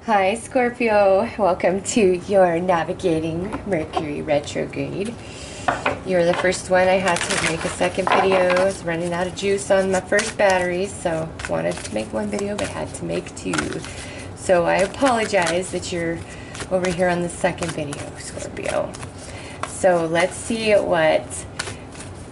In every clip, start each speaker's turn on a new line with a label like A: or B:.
A: Hi Scorpio, welcome to your Navigating Mercury Retrograde. You're the first one. I had to make a second video. I was running out of juice on my first battery, so wanted to make one video but had to make two. So I apologize that you're over here on the second video, Scorpio. So let's see what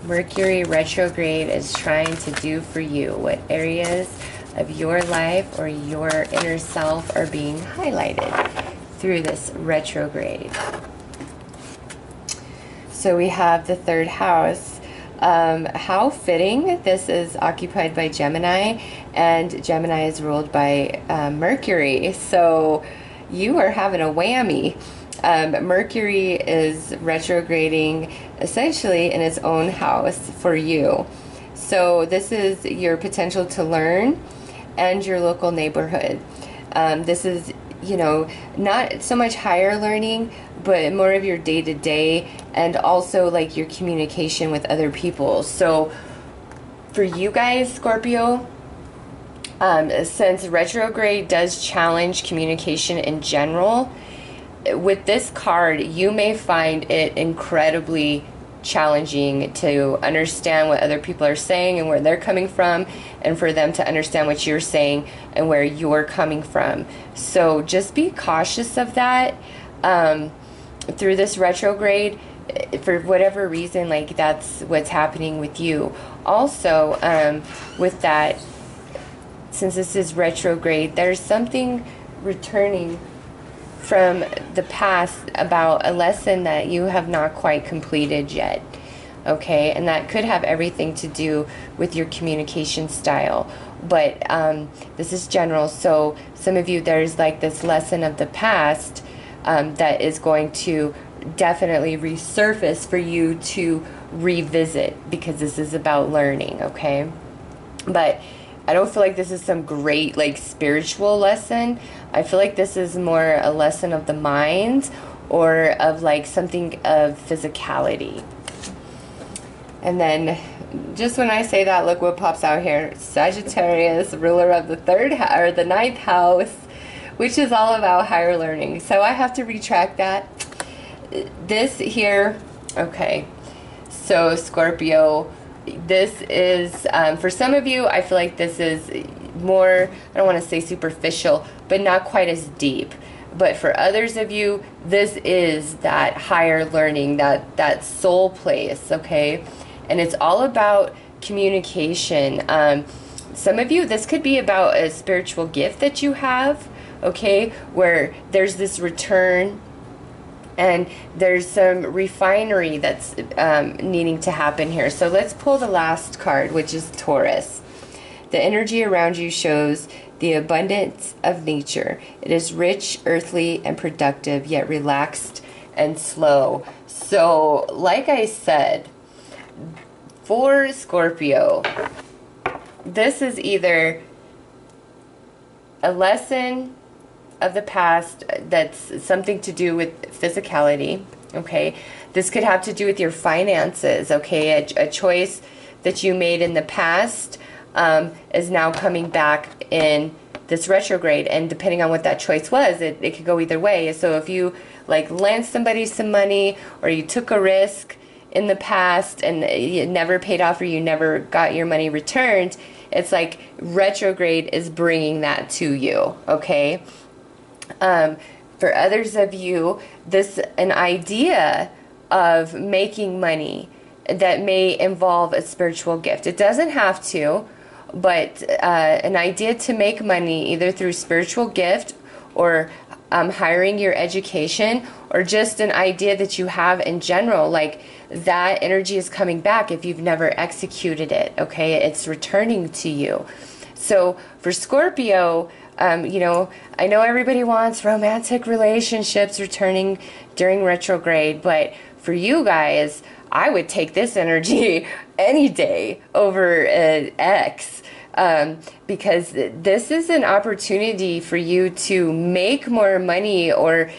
A: Mercury Retrograde is trying to do for you. What areas of your life or your inner self are being highlighted through this retrograde. So we have the third house. How fitting. This is occupied by Gemini, and Gemini is ruled by Mercury. So you are having a whammy. Mercury is retrograding essentially in its own house for you. So this is your potential to learn and your local neighborhood. This is, you know, not so much higher learning, but more of your day-to-day and also like your communication with other people. So for you guys, Scorpio, since retrograde does challenge communication in general, with this card, you may find it incredibly challenging to understand what other people are saying and where they're coming from, and for them to understand what you're saying and where you're coming from. So just be cautious of that through this retrograde. For whatever reason, like, that's what's happening with you. Also, with that, since this is retrograde, there's something returning from the past about a lesson that you have not quite completed yet. Okay, and that could have everything to do with your communication style, but this is general. So some of you, there's like this lesson of the past that is going to definitely resurface for you to revisit, because this is about learning. Okay, but I don't feel like this is some great like spiritual lesson. I feel like this is more a lesson of the mind, or of like something of physicality. And then just when I say that, look what pops out here. Sagittarius, ruler of the the ninth house, which is all about higher learning. So I have to retract that. This here, okay. So Scorpio, this is, for some of you, I feel like this is more, I don't want to say superficial, but not quite as deep. But for others of you, this is that higher learning, that soul place, okay? And it's all about communication. Some of you, this could be about a spiritual gift that you have, okay? Where there's this return, and there's some refinery that's needing to happen here. So let's pull the last card, which is Taurus. The energy around you shows the abundance of nature. It is rich, earthly, and productive, yet relaxed and slow. So, like I said, for Scorpio, this is either a lesson of the past that's something to do with physicality, okay? This could have to do with your finances, okay? A choice that you made in the past is now coming back in this retrograde, and depending on what that choice was, it could go either way. So if you like lent somebody some money, or you took a risk in the past and it never paid off, or you never got your money returned, it's like retrograde is bringing that to you, okay? For others of you, an idea of making money that may involve a spiritual gift. It doesn't have to, but an idea to make money either through spiritual gift, or hiring your education, or just an idea that you have in general, like that energy is coming back if you've never executed it, okay? It's returning to you. So for Scorpio, you know, I know everybody wants romantic relationships returning during retrograde, but for you guys, I would take this energy any day over X, because this is an opportunity for you to make more money, or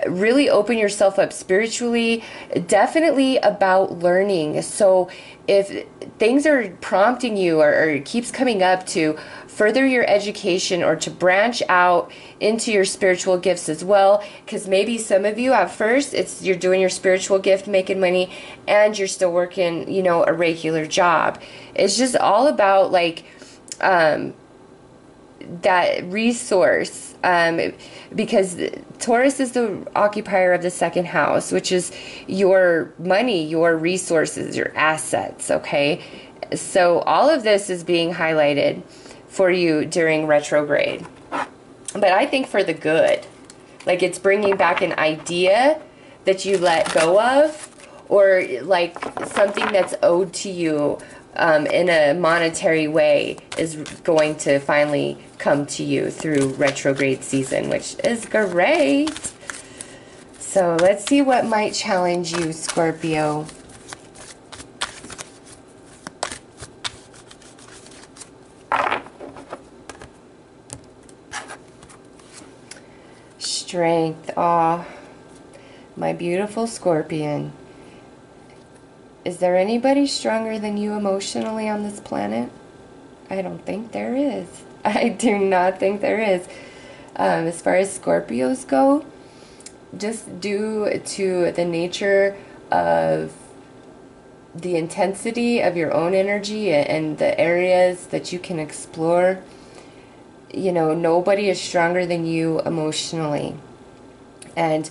A: really open yourself up spiritually. Definitely about learning. So if things are prompting you, or it keeps coming up to further your education or to branch out into your spiritual gifts as well. Because maybe some of you at first, you're doing your spiritual gift, making money, and you're still working, you know, a regular job. It's just all about like that resource, because Taurus is the occupier of the second house, which is your money, your resources, your assets, okay? So all of this is being highlighted for you during retrograde. But I think for the good. Like it's bringing back an idea that you let go of, or like something that's owed to you in a monetary way is going to finally come to you through retrograde season, which is great. So let's see what might challenge you, Scorpio. Strength. Aw, my beautiful Scorpion. Is there anybody stronger than you emotionally on this planet? I don't think there is. I do not think there is. As far as Scorpios go, just due to the nature of the intensity of your own energy and the areas that you can explore, you know, nobody is stronger than you emotionally. And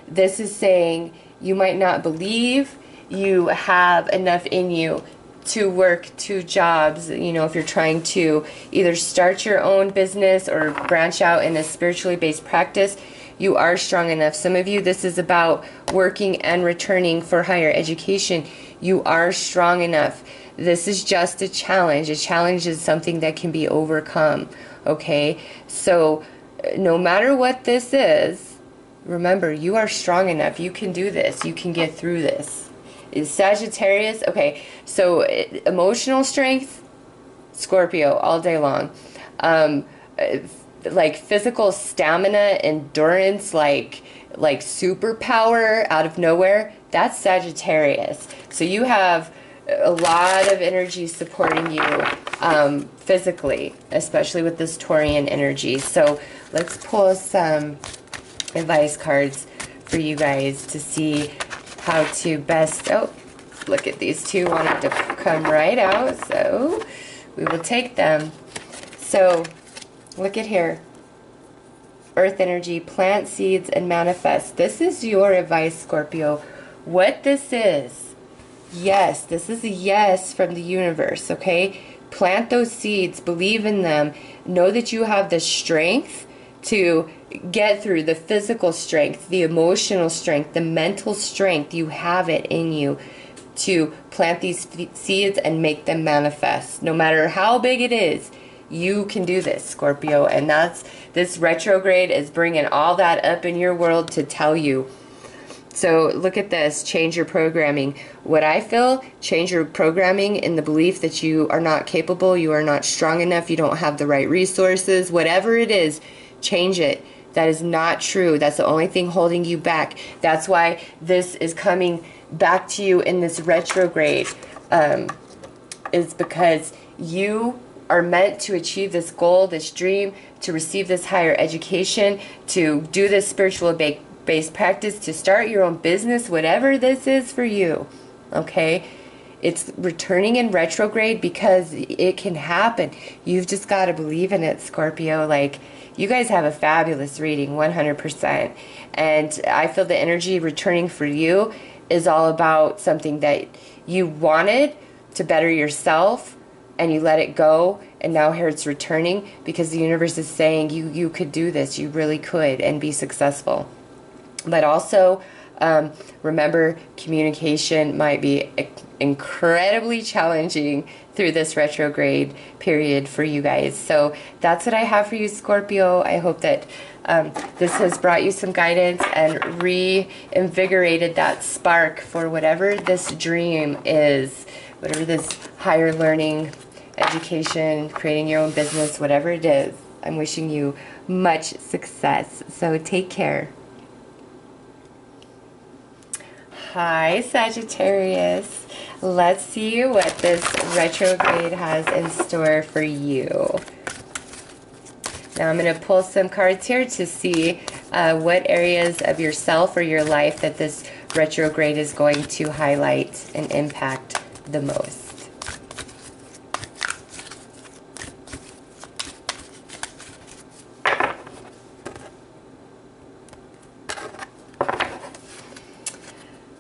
A: this is saying you might not believe you have enough in you to work 2 jobs. You know, if you're trying to either start your own business or branch out in a spiritually based practice, you are strong enough. Some of you, this is about working and returning for higher education. You are strong enough. This is just a challenge. A challenge is something that can be overcome, okay? So no matter what this is, remember, you are strong enough. You can do this. You can get through this. Is Sagittarius, okay, so emotional strength, Scorpio, all day long. Like physical stamina, endurance, like superpower out of nowhere, that's Sagittarius. So you have a lot of energy supporting you physically, especially with this Taurian energy. So let's pull some advice cards for you guys to see how to best, oh, look at these 2 wanted to come right out, so we will take them. So look at here. Earth energy, plant seeds and manifest. This is your advice, Scorpio. What this is, yes, this is a yes from the universe, okay? Plant those seeds, believe in them, know that you have the strength to get through, the physical strength, the emotional strength, the mental strength. You have it in you to plant these seeds and make them manifest. No matter how big it is, you can do this, Scorpio. And this retrograde is bringing all that up in your world to tell you. So look at this, change your programming. What I feel, change your programming in the belief that you are not capable, you are not strong enough, you don't have the right resources, whatever it is, change it. That is not true. That's the only thing holding you back. That's why this is coming back to you in this retrograde, is because you are meant to achieve this goal, this dream, to receive this higher education, to do this spiritual based practice, to start your own business, whatever this is for you, okay? It's returning in retrograde because it can happen. You've just got to believe in it, Scorpio. Like, you guys have a fabulous reading, 100%. And I feel the energy returning for you is all about something that you wanted to better yourself and you let it go, and now here it's returning because the universe is saying you could do this, you really could, and be successful. But also, remember, communication might be incredibly challenging through this retrograde period for you guys. So that's what I have for you, Scorpio. I hope that this has brought you some guidance and reinvigorated that spark for whatever this dream is, whatever this higher learning, education, creating your own business, whatever it is. I'm wishing you much success. So take care. Hi, Sagittarius. Let's see what this retrograde has in store for you. Now I'm going to pull some cards here to see what areas of yourself or your life that this retrograde is going to highlight and impact the most.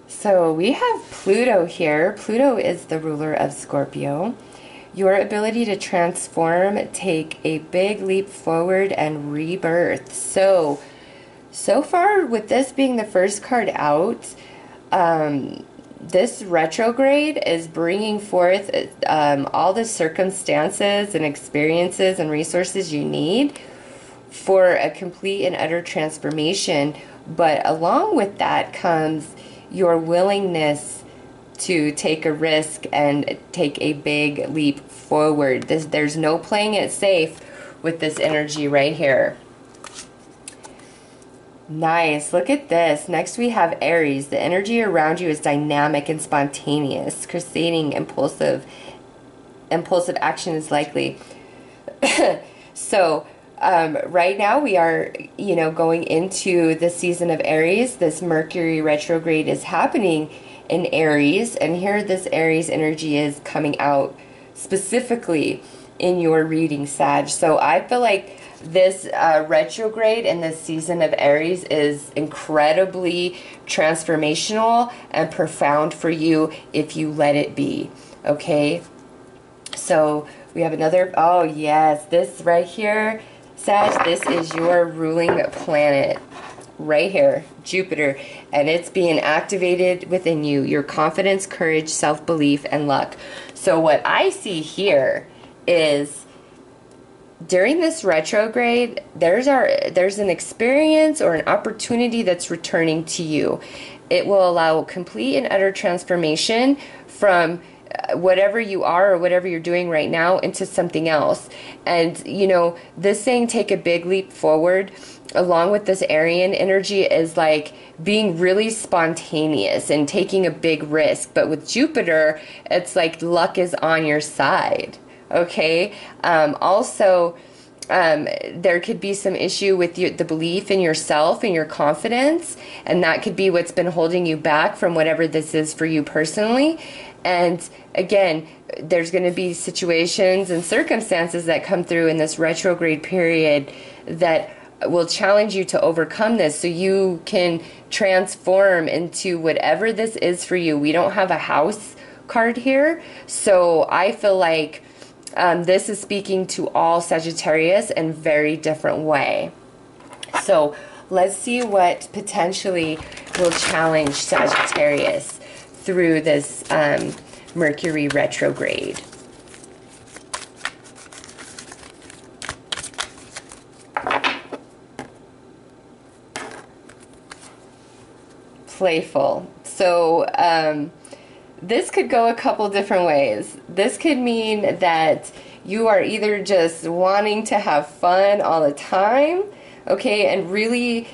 A: So we have Pluto here. Pluto is the ruler of Scorpio. Your ability to transform, take a big leap forward, and rebirth. So far with this being the first card out, this retrograde is bringing forth all the circumstances and experiences and resources you need for a complete and utter transformation. But along with that comes your willingness to take a risk and take a big leap forward. There's no playing it safe with this energy right here. Nice. Look at this. Next we have Aries. The energy around you is dynamic and spontaneous. Crusading, impulsive action is likely. So right now we are, going into the season of Aries. This Mercury retrograde is happening in Aries, and here this Aries energy is coming out specifically in your reading, Sag. So I feel like this retrograde in this season of Aries is incredibly transformational and profound for you if you let it be, okay? So we have another, oh yes, this right here, Sag, this is your ruling planet right here, Jupiter, and it's being activated within you, your confidence, courage, self-belief, and luck. So what I see here is during this retrograde, there's an experience or an opportunity that's returning to you. It will allow complete and utter transformation from whatever you are or whatever you're doing right now into something else. And this saying, take a big leap forward, along with this Arian energy, is like being really spontaneous and taking a big risk. But with Jupiter, it's like luck is on your side, okay? Also, there could be some issue with the belief in yourself and your confidence, and that could be what's been holding you back from whatever this is for you personally. And again, there's going to be situations and circumstances that come through in this retrograde period that will challenge you to overcome this so you can transform into whatever this is for you. We don't have a house card here, so I feel like this is speaking to all Sagittarius in a very different way. So let's see what potentially will challenge Sagittarius through this Mercury retrograde. Playful. So this could go a couple different ways. This could mean that you are either just wanting to have fun all the time, okay, and really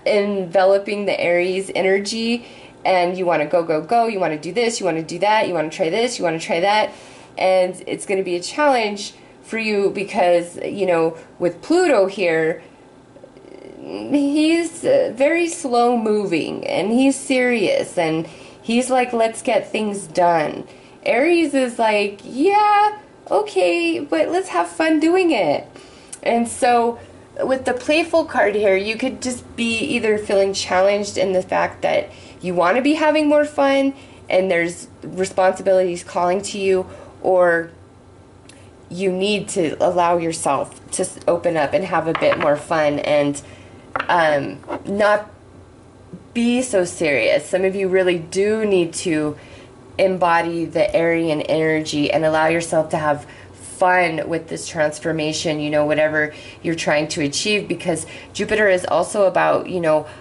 A: enveloping the Aries energy, and you want to go, go, go, you want to do this, you want to do that, you want to try this, you want to try that, and it's going to be a challenge for you because, with Pluto here, he's very slow moving, and he's serious, and he's like, let's get things done. Aries is like, yeah, okay, but let's have fun doing it. And so with the playful card here, you could just be either feeling challenged in the fact that you want to be having more fun and there's responsibilities calling to you, or you need to allow yourself to open up and have a bit more fun and not be so serious. Some of you really do need to embody the Aryan energy and allow yourself to have fun with this transformation, whatever you're trying to achieve, because Jupiter is also about,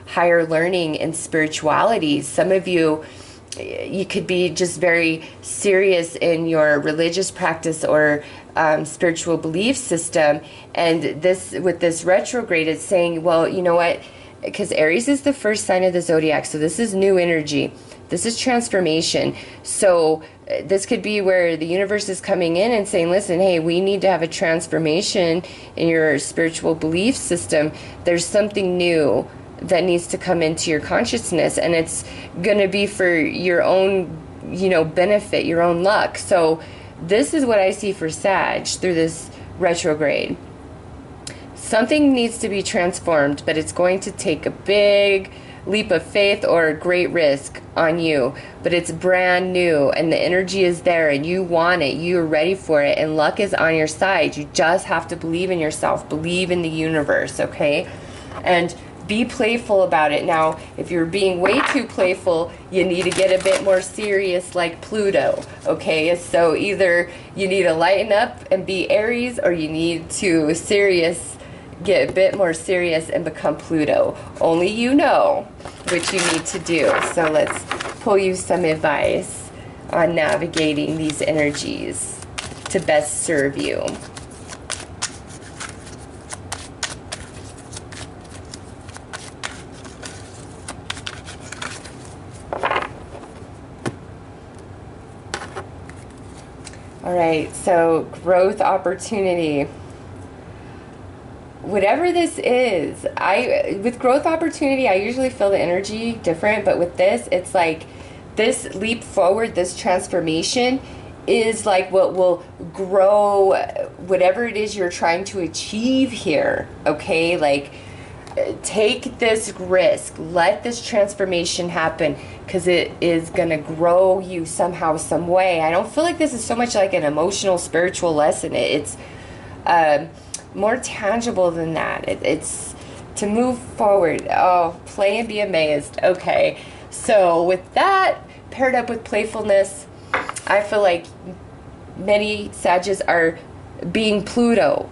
A: higher learning and spirituality. Some of you could be just very serious in your religious practice or spiritual belief system, and with this retrograde, it's saying, well, you know what, because Aries is the first sign of the zodiac, so this is new energy. This is transformation. So this could be where the universe is coming in and saying, listen, hey, we need to have a transformation in your spiritual belief system. There's something new that needs to come into your consciousness, and it's going to be for your own, you know, benefit, your own luck. So this is what I see for Sag through this retrograde. Something needs to be transformed, but it's going to take a big leap of faith or a great risk on you, but it's brand new and the energy is there and you want it, you're ready for it, and luck is on your side. You just have to believe in yourself, believe in the universe, okay? And be playful about it. Now, if you're being way too playful, you need to get a bit more serious like Pluto, okay? So either you need to lighten up and be Aries, or you need to get a bit more serious and become Pluto. Only you know what you need to do. So let's pull you some advice on navigating these energies to best serve you. All right, so growth opportunity. Whatever this is, with growth opportunity, I usually feel the energy different, but with this, it's like this leap forward, this transformation is like what will grow whatever it is you're trying to achieve here, okay? Like, take this risk, let this transformation happen, because it is going to grow you somehow, some way. I don't feel like this is so much like an emotional, spiritual lesson. It's more tangible than that. It's to move forward. Oh, play and be amazed. Okay, so with that paired up with playfulness, I feel like many Sages are being Pluto.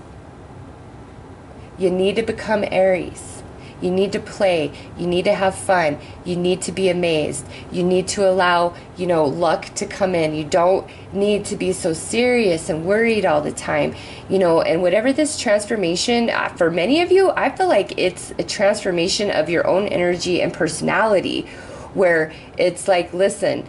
A: You need to become Aries. You need to play. You need to have fun. You need to be amazed. You need to allow, you know, luck to come in. You don't need to be so serious and worried all the time, you know. And whatever this transformation, for many of you, I feel like it's a transformation of your own energy and personality, where it's like, listen,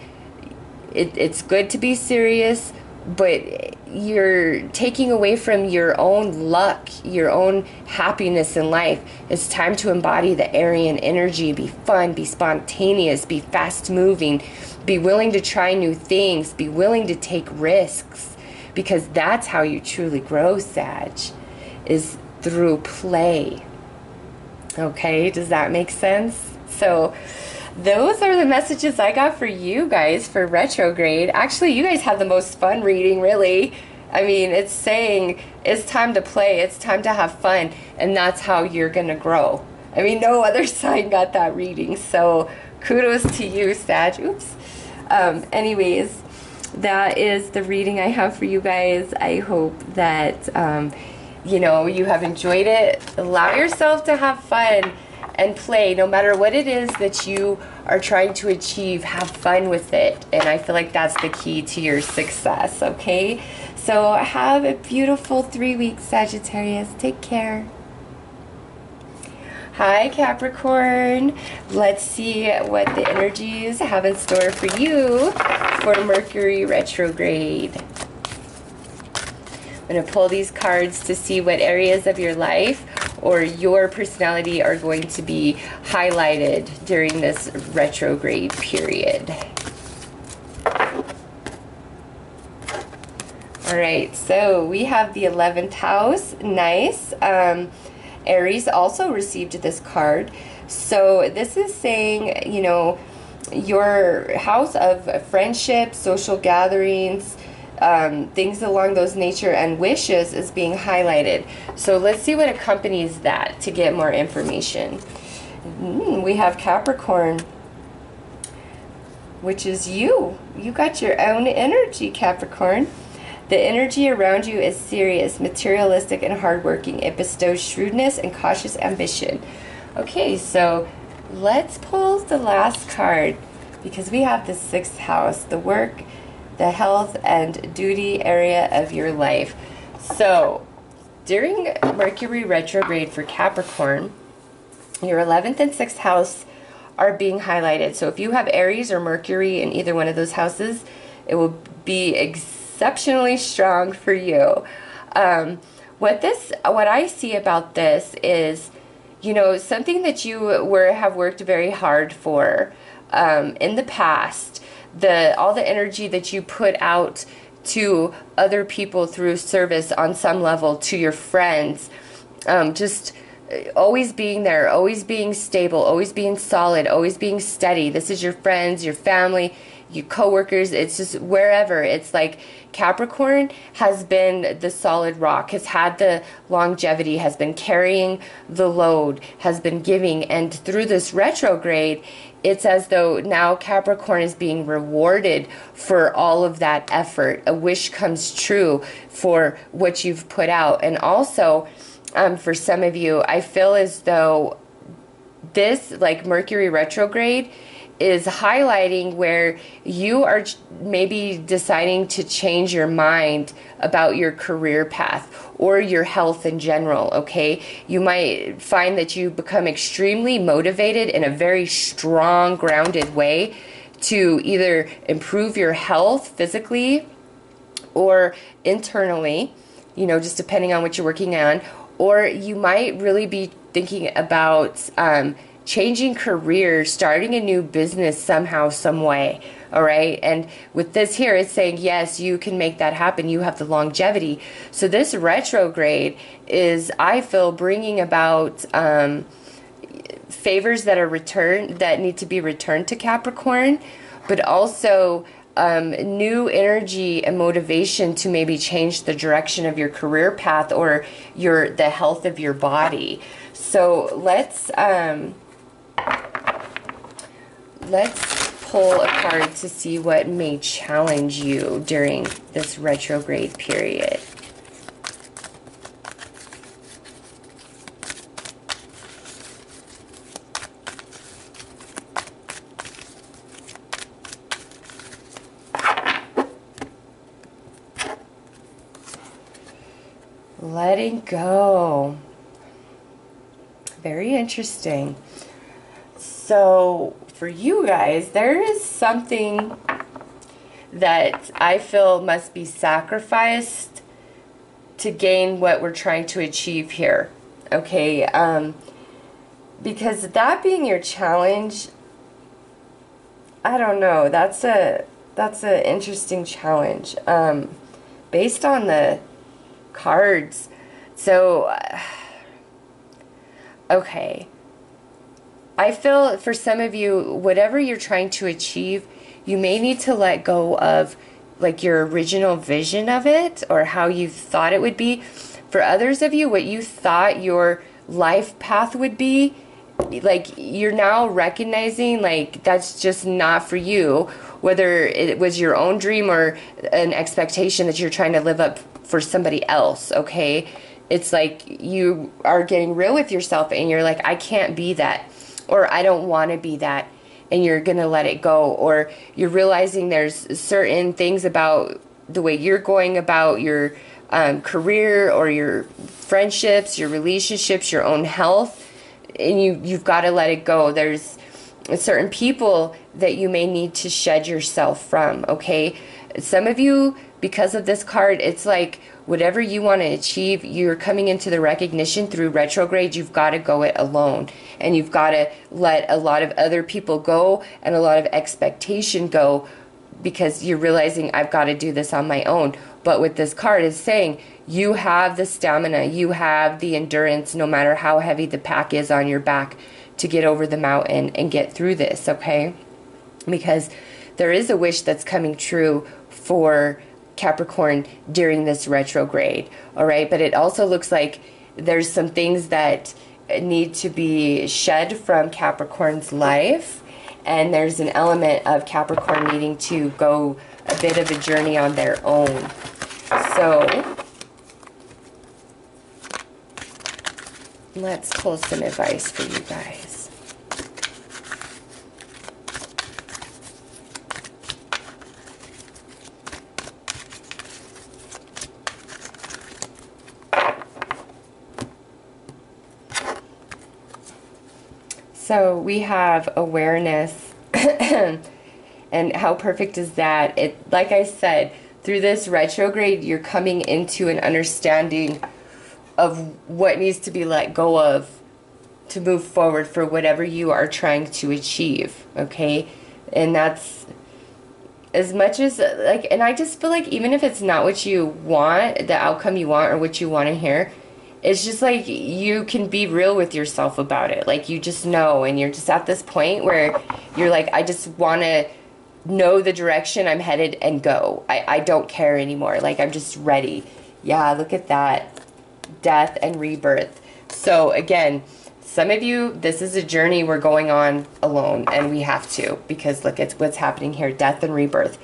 A: it's good to be serious, but you're taking away from your own luck, your own happiness in life. It's time to embody the Aryan energy, be fun, be spontaneous, be fast moving, be willing to try new things, be willing to take risks, because that's how you truly grow, Sag, is through play. Okay, does that make sense? So those are the messages I got for you guys for retrograde. Actually, you guys had the most fun reading, really. I mean, it's saying it's time to play, it's time to have fun, and that's how you're going to grow. I mean, no other sign got that reading, so kudos to you, Sag. Oops. Anyways, that is the reading I have for you guys. I hope that, you know, you have enjoyed it. Allow yourself to have fun and play, no matter what it is that you are trying to achieve. Have fun with it, and I feel like that's the key to your success, okay? So have a beautiful 3 weeks, Sagittarius. Take care. Hi, Capricorn. Let's see what the energies have in store for you for Mercury Retrograde. I'm going to pull these cards to see what areas of your life or your personality are going to be highlighted during this retrograde period. All right, so we have the 11th house. Nice. Aries also received this card. So this is saying, you know, your house of friendship, social gatherings, things along those nature, and wishes is being highlighted. So let's see what accompanies that to get more information. We have Capricorn, which is you. You got your own energy, Capricorn. The energy around you is serious, materialistic, and hardworking. It bestows shrewdness and cautious ambition. Okay, so let's pull the last card, because we have the 6th house, the work, the health, and duty area of your life. So during Mercury retrograde for Capricorn, your 11th and 6th house are being highlighted. So if you have Aries or Mercury in either one of those houses, it will be exceptionally strong for you. What I see about this is, you know, something that you have worked very hard for in the past. All the energy that you put out to other people through service on some level, to your friends, just always being there, always being stable, always being solid, always being steady. This is your friends, your family, your coworkers. It's just wherever. It's like Capricorn has been the solid rock, has had the longevity, has been carrying the load, has been giving. And through this retrograde, it's as though now Capricorn is being rewarded for all of that effort. A wish comes true for what you've put out. And also, for some of you, I feel as though this, like Mercury retrograde, is highlighting where you are maybe deciding to change your mind about your career path or your health in general, okay? You might find that you become extremely motivated in a very strong, grounded way to either improve your health physically or internally, you know, just depending on what you're working on. Or you might really be thinking about changing careers, starting a new business somehow, some way, all right? And with this here, it's saying, yes, you can make that happen. You have the longevity. So this retrograde is, I feel, bringing about favors that need to be returned to Capricorn, but also new energy and motivation to maybe change the direction of your career path or the health of your body. So let's pull a card to see what may challenge you during this retrograde period. Letting go. Very interesting. So for you guys, there is something that I feel must be sacrificed to gain what we're trying to achieve here. Okay, because that being your challenge, I don't know, that's an interesting challenge. Based on the cards. So okay, I feel for some of you, whatever you're trying to achieve, you may need to let go of like your original vision of it or how you thought it would be. For others of you, what you thought your life path would be, like you're now recognizing like that's just not for you, whether it was your own dream or an expectation that you're trying to live up for somebody else, okay? It's like you are getting real with yourself and you're like, I can't be that, or I don't want to be that, and you're going to let it go. Or you're realizing there's certain things about the way you're going about your career or your friendships, your relationships, your own health, and you've got to let it go. There's certain people that you may need to shed yourself from, okay? Some of you, because of this card, it's like whatever you want to achieve, you're coming into the recognition through retrograde, you've got to go it alone. And you've got to let a lot of other people go and a lot of expectation go, because you're realizing I've got to do this on my own. But with this card is saying you have the stamina, you have the endurance, no matter how heavy the pack is on your back, to get over the mountain and get through this, okay? Because there is a wish that's coming true for Capricorn during this retrograde, all right? But it also looks like there's some things that need to be shed from Capricorn's life, and there's an element of Capricorn needing to go a bit of a journey on their own. So let's pull some advice for you guys. So we have awareness. And how perfect is that? It, like I said, through this retrograde, you're coming into an understanding of what needs to be let go of to move forward for whatever you are trying to achieve, okay? And that's as much as, like, and I just feel like even if it's not what you want, the outcome you want or what you want to hear, it's just like you can be real with yourself about it. Like, you just know, and you're just at this point where you're like, I just want to know the direction I'm headed and go. I don't care anymore. Like, I'm just ready. Yeah, look at that. Death and rebirth. So again, some of you, this is a journey we're going on alone, and we have to, because look at what's happening here. Death and rebirth.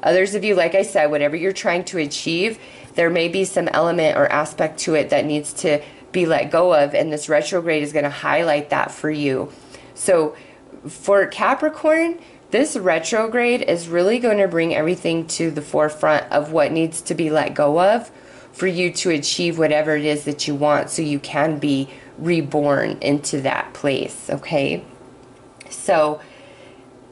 A: Others of you, like I said, whatever you're trying to achieve, there may be some element or aspect to it that needs to be let go of, and this retrograde is going to highlight that for you. So for Capricorn, this retrograde is really going to bring everything to the forefront of what needs to be let go of for you to achieve whatever it is that you want, so you can be reborn into that place, okay? So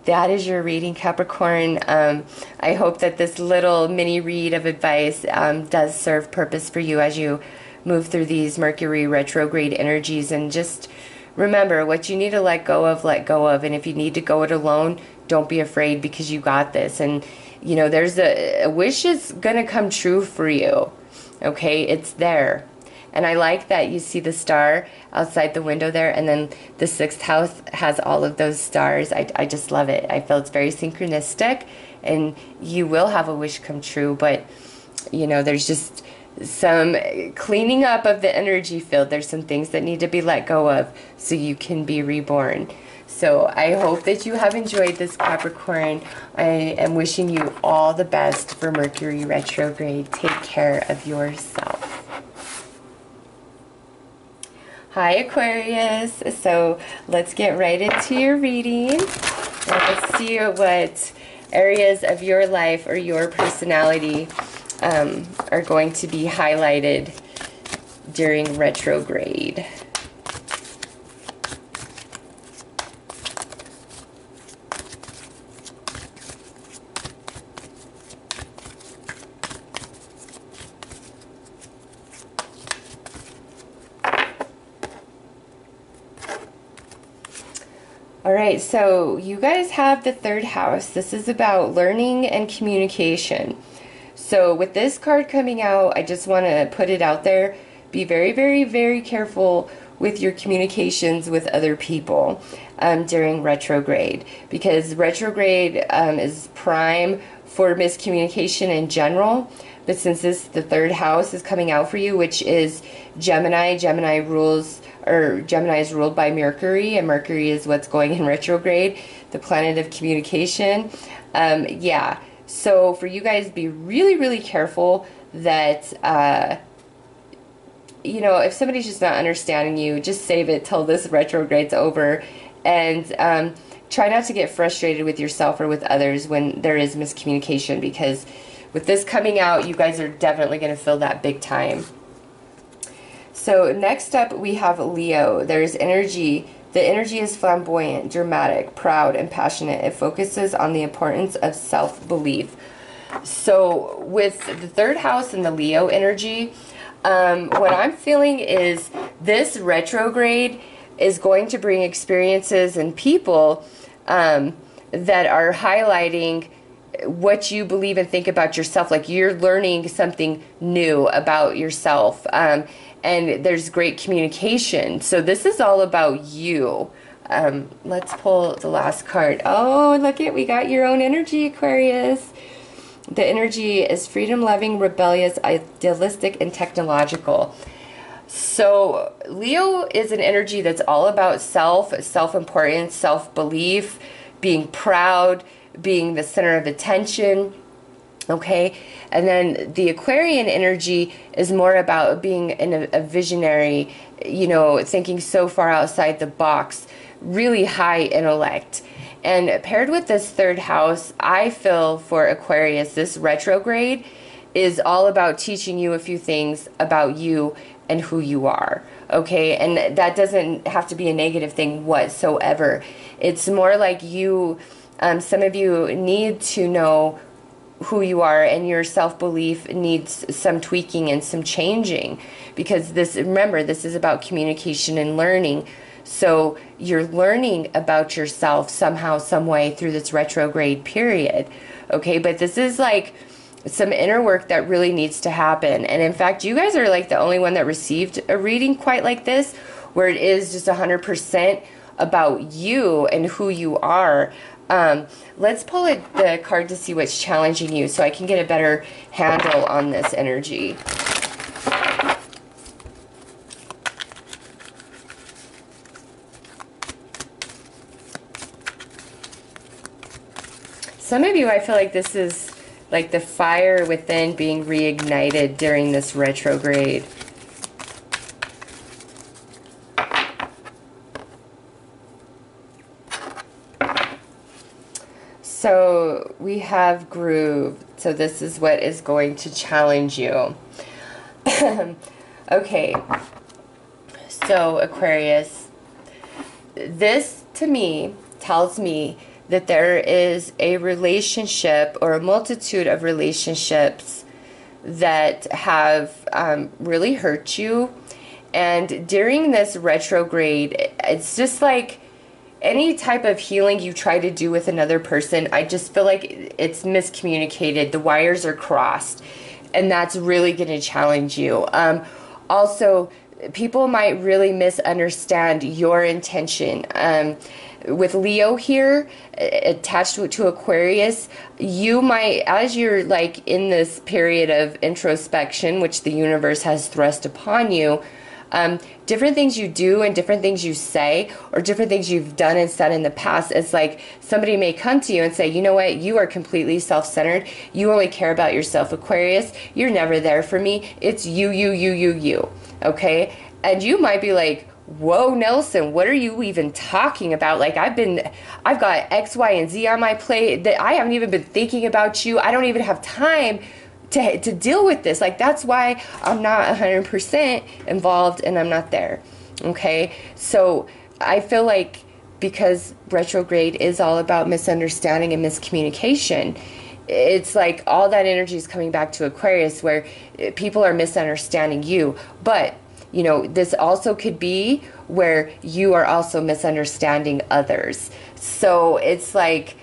A: that is your reading, Capricorn. I hope that this little mini read of advice does serve purpose for you as you move through these Mercury retrograde energies. And just remember, what you need to let go of, let go of. And if you need to go it alone, don't be afraid, because you got this. And, you know, there's a wish is going to come true for you. Okay, it's there. And I like that you see the star outside the window there, and then the 6th house has all of those stars. I just love it. I feel it's very synchronistic, and you will have a wish come true, but, you know, there's just some cleaning up of the energy field. There's some things that need to be let go of so you can be reborn. So I hope that you have enjoyed this, Capricorn. I am wishing you all the best for Mercury retrograde. Take care of yourself. Hi, Aquarius. So let's get right into your reading. Let's see what areas of your life or your personality are going to be highlighted during retrograde. All right, so you guys have the 3rd house. This is about learning and communication. So with this card coming out, I just want to put it out there. Be very, very, very careful with your communications with other people during retrograde, because retrograde is prime for miscommunication in general. But since the 3rd house is coming out for you, which is Gemini, Gemini is ruled by Mercury, and Mercury is what's going in retrograde, the planet of communication. Yeah, so for you guys, be really, really careful that, you know, if somebody's just not understanding you, just save it till this retrograde's over, and try not to get frustrated with yourself or with others when there is miscommunication, because with this coming out, you guys are definitely going to feel that big time. So next up, we have Leo. There's energy. The energy is flamboyant, dramatic, proud, and passionate. It focuses on the importance of self-belief. So with the 3rd house and the Leo energy, what I'm feeling is this retrograde is going to bring experiences and people that are highlighting what you believe and think about yourself. Like, you're learning something new about yourself. And there's great communication. So this is all about you. Let's pull the last card. Oh, look it, we got your own energy, Aquarius. The energy is freedom-loving, rebellious, idealistic, and technological. So Leo is an energy that's all about self-importance, self-belief, being proud, being the center of attention. Okay, and then the Aquarian energy is more about being a visionary, you know, thinking so far outside the box, really high intellect. And paired with this 3rd house, I feel for Aquarius, this retrograde is all about teaching you a few things about you and who you are. okay? And that doesn't have to be a negative thing whatsoever. It's more like you, some of you need to know who you are, and your self-belief needs some tweaking and some changing, because this, remember, this is about communication and learning. So you're learning about yourself somehow, some way through this retrograde period, okay? But this is like some inner work that really needs to happen. And in fact, you guys are like the only one that received a reading quite like this, where it is just 100% about you and who you are. Let's pull the card to see what's challenging you, so I can get a better handle on this energy. Some of you, I feel like this is like the fire within being reignited during this retrograde. So we have groove. So this is what is going to challenge you. Okay. So Aquarius, this to me tells me that there is a relationship or a multitude of relationships that have really hurt you. And during this retrograde, it's just like any type of healing you try to do with another person, I just feel like it's miscommunicated. The wires are crossed, and that's really going to challenge you. Also, people might really misunderstand your intention. With Leo here, attached to Aquarius, you might, as you're like in this period of introspection, which the universe has thrust upon you, different things you do and different things you say, or different things you've done and said in the past, it's like somebody may come to you and say, you know what, you are completely self-centered. You only care about yourself, Aquarius. You're never there for me. It's you. Okay? And you might be like, whoa, Nelson, what are you even talking about? Like, I've got X, Y, and Z on my plate that I haven't even been thinking about you. I don't even have time to deal with this. Like, that's why I'm not 100% involved and I'm not there. Okay? So I feel like because retrograde is all about misunderstanding and miscommunication, it's like all that energy is coming back to Aquarius, where people are misunderstanding you. But you know, this also could be where you are also misunderstanding others. So it's like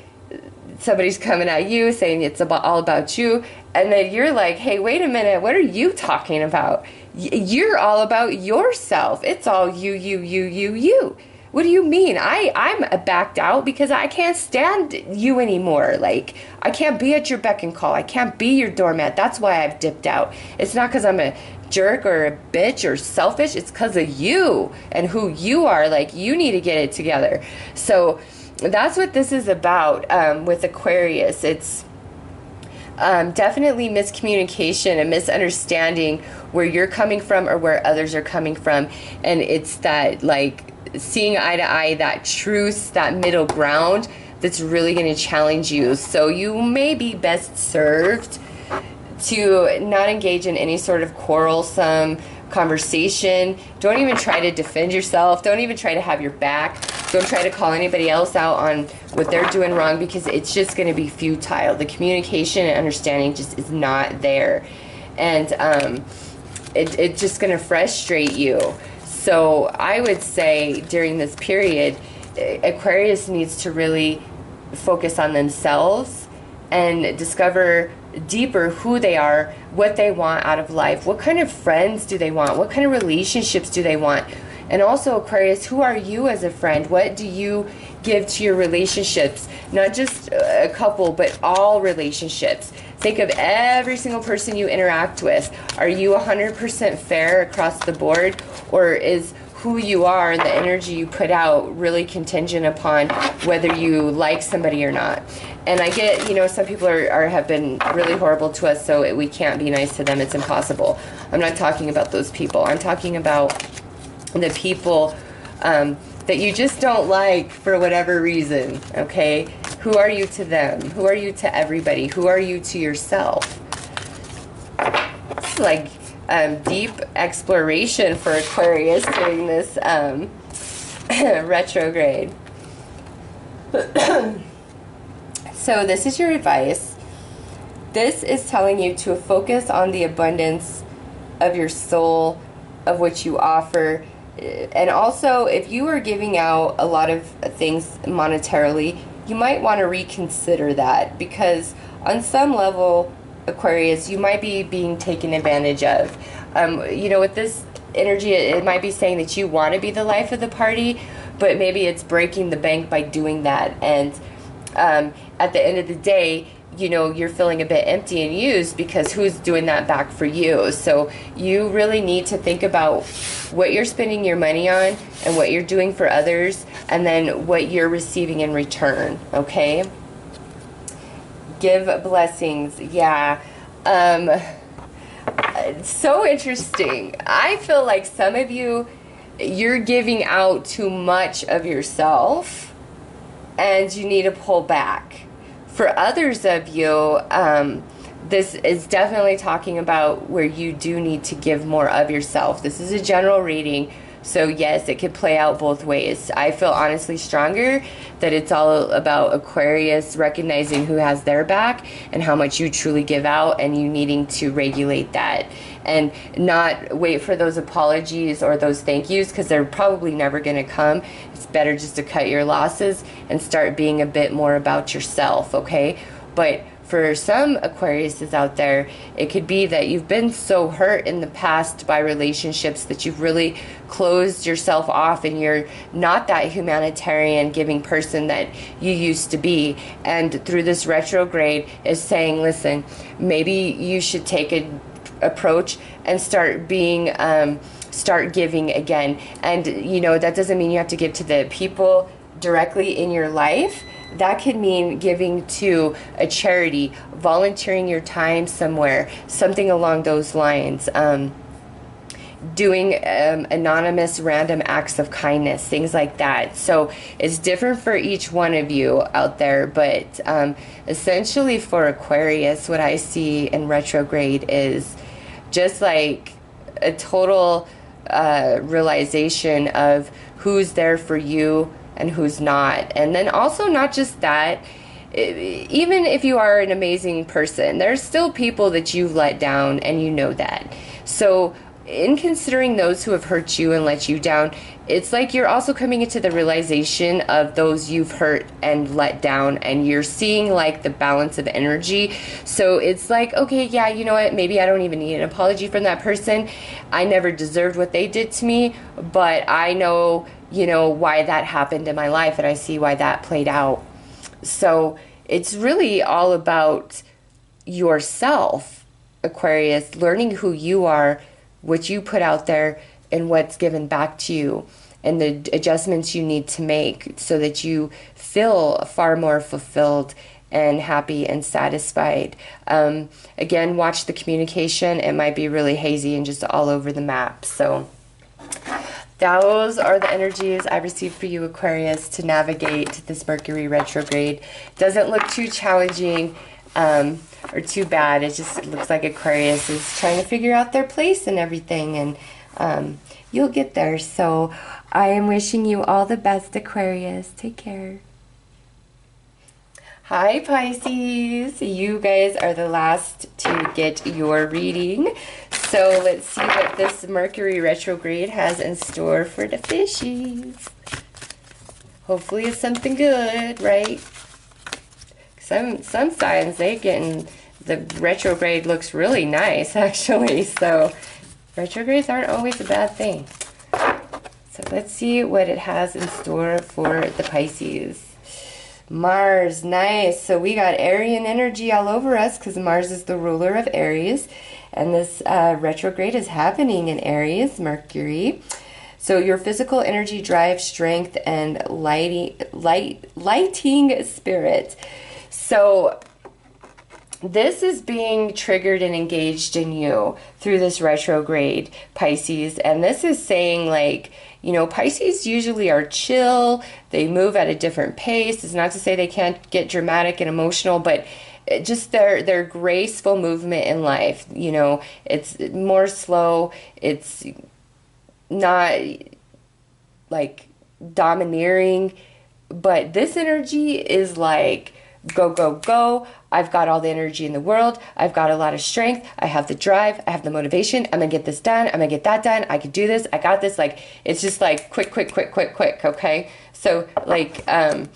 A: somebody's coming at you saying it's all about you, and then you're like, hey, wait a minute, what are you talking about? You're all about yourself. It's all you. What do you mean? I'm backed out because I can't stand you anymore. Like, I can't be at your beck and call. I can't be your doormat. That's why I've dipped out. It's not because I'm a jerk or a bitch or selfish. It's because of you and who you are. Like, you need to get it together. So that's what this is about with Aquarius. It's definitely miscommunication and misunderstanding where you're coming from or where others are coming from. And it's that, like, seeing eye to eye, that truth, that middle ground that's really going to challenge you. So you may be best served to not engage in any sort of quarrelsome conversation. Don't even try to defend yourself. Don't even try to have your back. Don't try to call anybody else out on what they're doing wrong, because it's just going to be futile. The communication and understanding just is not there. And it's just going to frustrate you. So I would say during this period, Aquarius needs to really focus on themselves and discover deeper who they are, what they want out of life, what kind of friends do they want, what kind of relationships do they want. And also, Aquarius, who are you as a friend? What do you give to your relationships? Not just a couple, but all relationships. Think of every single person you interact with. Are you 100% fair across the board, or is who you are and the energy you put out really contingent upon whether you like somebody or not? And I get, you know, some people have been really horrible to us, so we can't be nice to them. It's impossible. I'm not talking about those people. I'm talking about the people that you just don't like for whatever reason, okay? Who are you to them? Who are you to everybody? Who are you to yourself? It's like deep exploration for Aquarius during this retrograde. So this is your advice. This is telling you to focus on the abundance of your soul, of what you offer. And also, if you are giving out a lot of things monetarily, you might want to reconsider that, because on some level, Aquarius, you might be being taken advantage of. You know, with this energy, it might be saying that you want to be the life of the party, but maybe it's breaking the bank by doing that. And at the end of the day, you know, you're feeling a bit empty and used, because who's doing that back for you? So you really need to think about what you're spending your money on and what you're doing for others, and then what you're receiving in return, okay? Give blessings. Yeah. So interesting. I feel like some of you, you're giving out too much of yourself and you need to pull back. For others of you, this is definitely talking about where you do need to give more of yourself. This is a general reading, so yes, it could play out both ways. I feel honestly stronger that it's all about Aquarius recognizing who has their back and how much you truly give out, and you needing to regulate that and not wait for those apologies or those thank yous, because they're probably never going to come. It's better just to cut your losses and start being a bit more about yourself, okay? But for some Aquariuses out there, it could be that you've been so hurt in the past by relationships that you've really closed yourself off, and you're not that humanitarian giving person that you used to be. And through this retrograde is saying, listen, maybe you should take an approach and start being start giving again. And you know, that doesn't mean you have to give to the people directly in your life. That could mean giving to a charity, volunteering your time somewhere, something along those lines, doing anonymous random acts of kindness, things like that. So it's different for each one of you out there, but essentially for Aquarius, what I see in retrograde is just like a total realization of who's there for you and who's not. And then also, not just that, even if you are an amazing person, there's still people that you've let down, and you know that. So in considering those who have hurt you and let you down, it's like you're also coming into the realization of those you've hurt and let down, and you're seeing like the balance of energy. So it's like, okay, yeah, you know what, maybe I don't even need an apology from that person. I never deserved what they did to me, but I know, you know, why that happened in my life, and I see why that played out. So it's really all about yourself, Aquarius, learning who you are, what you put out there, and what's given back to you, and the adjustments you need to make so that you feel far more fulfilled and happy and satisfied. Again, watch the communication. It might be really hazy and just all over the map. So those are the energies I received for you, Aquarius, to navigate this Mercury retrograde. Doesn't look too challenging or too bad. It just looks like Aquarius is trying to figure out their place and everything, and you'll get there. So I am wishing you all the best, Aquarius. Take care. Hi, Pisces. You guys are the last to get your reading. So let's see what this Mercury retrograde has in store for the fishies. Hopefully it's something good, right? Some signs, the retrograde looks really nice, actually. So retrogrades aren't always a bad thing. So let's see what it has in store for the Pisces. Mars, nice. So we got Aryan energy all over us, because Mars is the ruler of Aries. And this retrograde is happening in Aries, Mercury. So your physical energy drives strength and lighting spirit. So this is being triggered and engaged in you through this retrograde, Pisces. And this is saying, like, you know, Pisces usually are chill. They move at a different pace. It's not to say they can't get dramatic and emotional, but just their graceful movement in life. You know, it's more slow. It's not like domineering, but this energy is like go, go, go. I've got all the energy in the world. I've got a lot of strength. I have the drive. I have the motivation. I'm going to get this done. I'm going to get that done. I can do this. I got this. Like, it's just like quick, quick, quick, quick, quick. Okay. So like, oh,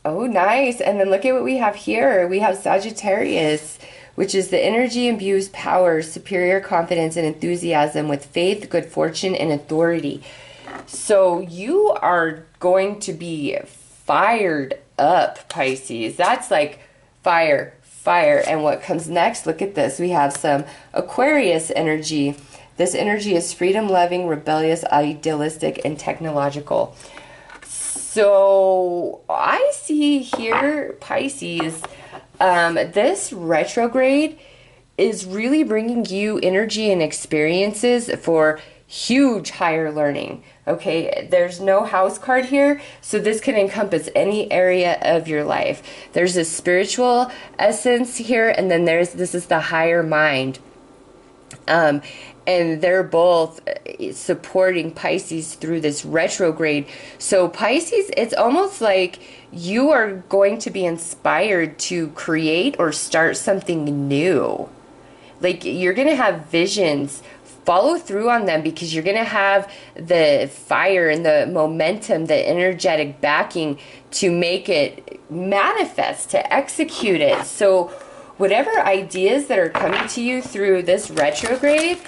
A: nice. And then look at what we have here. We have Sagittarius, which is the energy imbues power, superior confidence, and enthusiasm with faith, good fortune, and authority. So you are going to be fired up, Pisces. That's like fire, fire. And what comes next, look at this. We have some Aquarius energy. This energy is freedom-loving, rebellious, idealistic, and technological. So I see here, Pisces, this retrograde is really bringing you energy and experiences for huge higher learning. Okay, there's no house card here, so this can encompass any area of your life. There's a spiritual essence here, and then this is the higher mind. And they're both supporting Pisces through this retrograde. So Pisces, it's almost like you are going to be inspired to create or start something new. Like, you're going to have visions. Follow through on them, because you're going to have the fire and the momentum, the energetic backing to make it manifest, to execute it. So whatever ideas that are coming to you through this retrograde,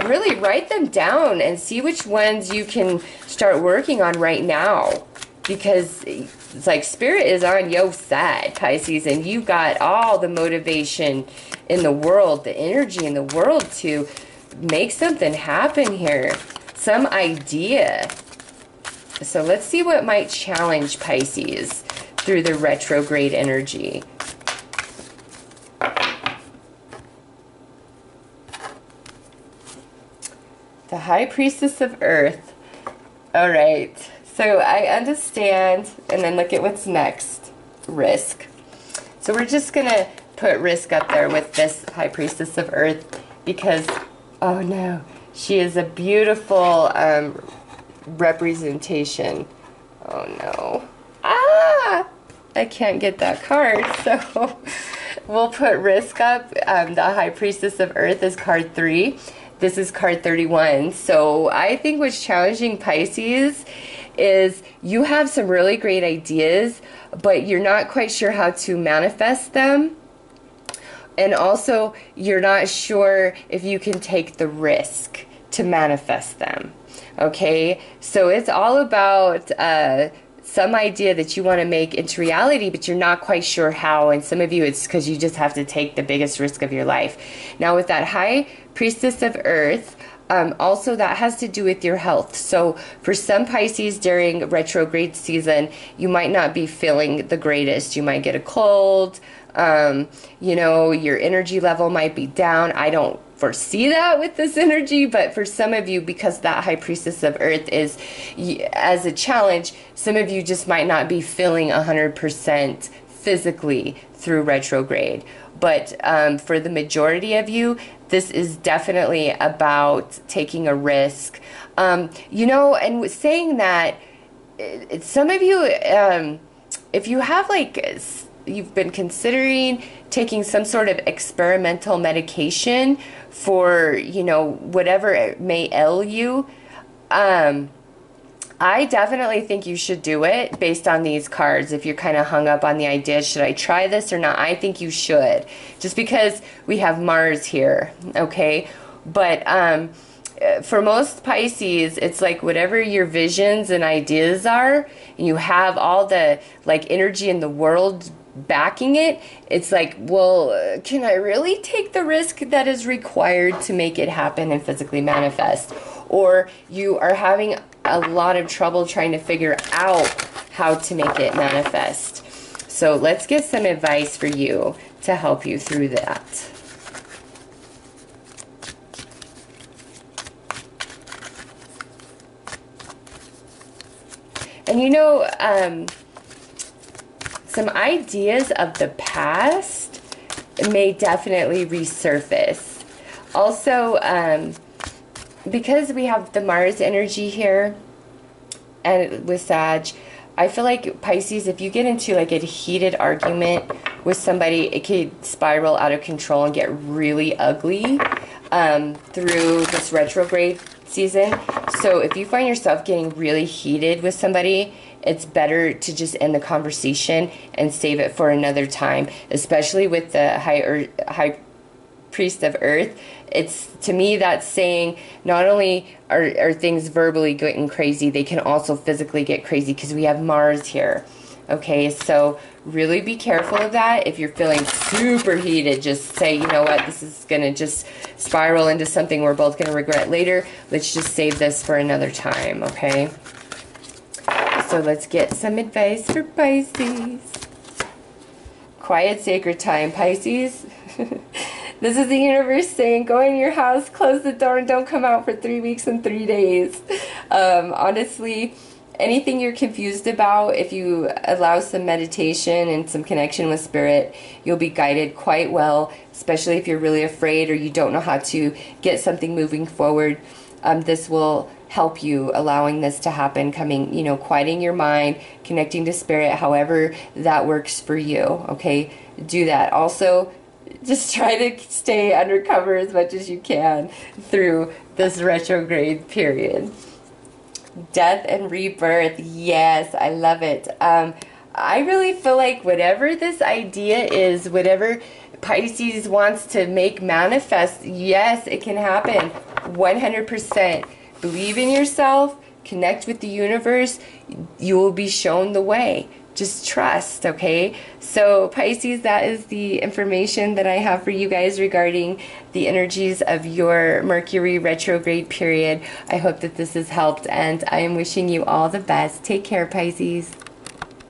A: really write them down and see which ones you can start working on right now. Because it's like Spirit is on your side, Pisces, and you got all the motivation in the world, the energy in the world to make something happen here. Some idea. So let's see what might challenge Pisces through the retrograde energy. The High Priestess of Earth. All right. So I understand. And then look at what's next. Risk. So we're just going to put risk up there with this High Priestess of Earth because, oh no, she is a beautiful representation. Oh no. Ah! I can't get that card, so we'll put risk up. The High Priestess of Earth is card 3. This is card 31. So I think what's challenging Pisces is you have some really great ideas, but you're not quite sure how to manifest them. And also, you're not sure if you can take the risk to manifest them. Okay? So it's all about some idea that you want to make into reality, but you're not quite sure how. And some of you, it's because you just have to take the biggest risk of your life. Now, with that High Priestess of Earth, also that has to do with your health. So for some Pisces during retrograde season, you might not be feeling the greatest. You might get a cold. You know, your energy level might be down. I don't foresee that with this energy, but for some of you, because that High Priestess of Earth is as a challenge, some of you just might not be feeling 100% physically through retrograde. But for the majority of you, this is definitely about taking a risk. You know, and saying that, some of you, if you have like, you've been considering taking some sort of experimental medication for, you know, whatever it may ail you, I definitely think you should do it based on these cards. If you're kind of hung up on the idea, should I try this or not? I think you should, just because we have Mars here, okay? But for most Pisces, it's like whatever your visions and ideas are, and you have all the like energy in the world backing it, it's like, well, can I really take the risk that is required to make it happen and physically manifest? Or you are having a lot of trouble trying to figure out how to make it manifest. So let's get some advice for you to help you through that. And you know, some ideas of the past may definitely resurface. Also, because we have the Mars energy here and with Sag, I feel like Pisces, if you get into like a heated argument with somebody, it could spiral out of control and get really ugly through this retrograde season. So if you find yourself getting really heated with somebody, it's better to just end the conversation and save it for another time, especially with the high priest of earth. It's, to me, that's saying not only are things verbally getting crazy, they can also physically get crazy because we have Mars here. Okay, so really be careful of that. If you're feeling super heated, just say, you know what, this is going to just spiral into something we're both going to regret later. Let's just save this for another time, okay? So let's get some advice for Pisces. Quiet, sacred time, Pisces. This is the universe saying, go in your house, close the door, and don't come out for 3 weeks and 3 days. Honestly, anything you're confused about, if you allow some meditation and some connection with spirit, you'll be guided quite well, especially if you're really afraid or you don't know how to get something moving forward. This will help you, allowing this to happen, coming, you know, quieting your mind, connecting to spirit, however that works for you, okay? Do that. Also, just try to stay undercover as much as you can through this retrograde period. Death and rebirth. Yes, I love it. I really feel like whatever this idea is, whatever Pisces wants to make manifest, yes, it can happen. 100%. Believe in yourself. Connect with the universe. You will be shown the way. Just trust, okay? So Pisces, that is the information that I have for you guys regarding the energies of your Mercury retrograde period. I hope that this has helped, and I am wishing you all the best. Take care, Pisces.